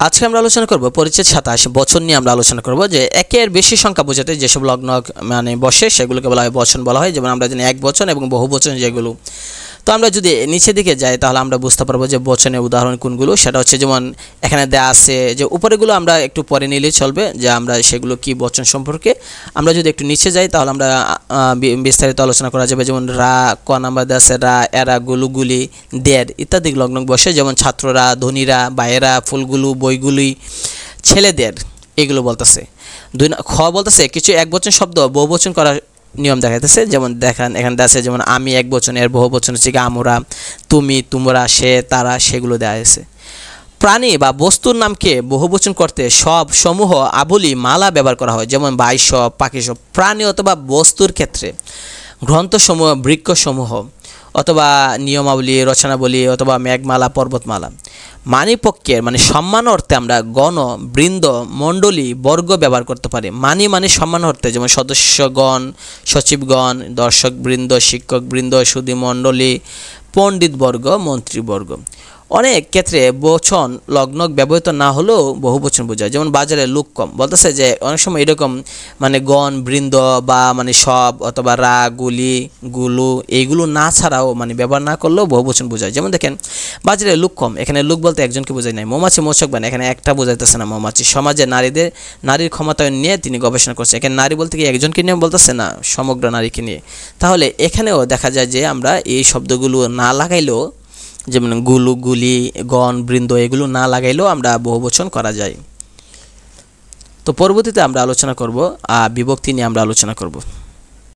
আজকে আমরা আলোচনা করব পরিচ্ছেদ 27 বচন নিয়ে আমরা আলোচনা করব যে একের বেশি সংখ্যা বোঝাতে যেসব লগ্ন মানে বসে সেগুলোকে বলা হয় বচন বলা হয়। যেমন আমরা জানি এক বচন এবং বহু বচন যেগুলো। তো আমরা যদি নিচের দিকে যাই তাহলে আমরা বুঝতে পারবো যে বচনের উদাহরণ কোনগুলো। সেটা হচ্ছে যেমন এখানে দেয়া আছে যে উপরেগুলো আমরা একটু পরে নিলেই চলবে যে আমরা সেগুলো কি বচন সম্পর্কে। আমরা যদি একটু নিচে যাই তাহলে আমরা বিস্তারিত আলোচনা করা যাবে। যেমন রা ক নাম্বার দেয়া আছে রা, এরা, গুলু, গুলি, দের ইত্যাদি লগ্ন বসে। যেমন ছাত্ররা, ধনীরা, ভাইয়েরা, ফুলগুলো, বইগুলি, ছেলেদের, এগুলো বলতেছে। খ বলতেছে কিছু এক বচন শব্দ বহু বচন করার নিয়ম দেখাইতেছে। যেমন দেখেন এখানে দেওয়া আছে যেমন আমি এক বচন, এর বহু বচন হচ্ছে কি আমরা, তুমি, তোমরা, সে, তারা, সেগুলো দেওয়া হয়েছে। প্রাণী বা বস্তুর নামকে বহু বচন করতে সব সমূহ আবলি মালা ব্যবহার করা হয়। যেমন বাই সব, পাখি সব। প্রাণী অথবা বস্তুর ক্ষেত্রে গ্রন্থসমূহ, বৃক্ষসমূহ অথবা নিয়মাবলী, রচনাবলী অথবা মেঘমালা, পর্বতমালা। মানিপক্ষের মানে সম্মান অর্থে আমরা গণ, বৃন্দ, মণ্ডলী, বর্গ ব্যবহার করতে পারি। মানে সম্মান অর্থে যেমন সদস্যগণ, সচিবগণ, দর্শকবৃন্দ, শিক্ষকবৃন্দ, সুধী মণ্ডলী, পণ্ডিতবর্গ, মন্ত্রীবর্গ। অনেক ক্ষেত্রে বচন লগ্ন ব্যবহৃত না হলেও বহু বচন বোঝায়। যেমন বাজারে লোক কম বলতেছে যে অনেক সময় এরকম মানে গণ, বৃন্দ বা মানে সব অথবা রা, গুলি, গুলু এইগুলো না ছাড়াও মানে ব্যবহার না করলেও বহু বচন বোঝায়। যেমন দেখেন বাজারে লোক কম, এখানে লোক বলতে একজনকে বোঝায় নাই। মৌমাছি মৌচাক বান, এখানে একটা বোঝাইতেছে না মৌমাছি। সমাজে নারীর ক্ষমতায়ন নিয়ে তিনি গবেষণা করছে। এখানে নারী বলতে কি একজনকে নিয়ে বলতেছে না, সমগ্র নারীকে নিয়ে। তাহলে এখানেও দেখা যায় যে আমরা এই শব্দগুলো না লাগাইলেও যেমন গুলু, গুলি, গণ, বৃন্দ এগুলো না লাগাইলেও আমরা বহুবচন করা যায়। তো পরবর্তীতে আমরা আলোচনা করব বিভক্তি নিয়ে আমরা আলোচনা করব।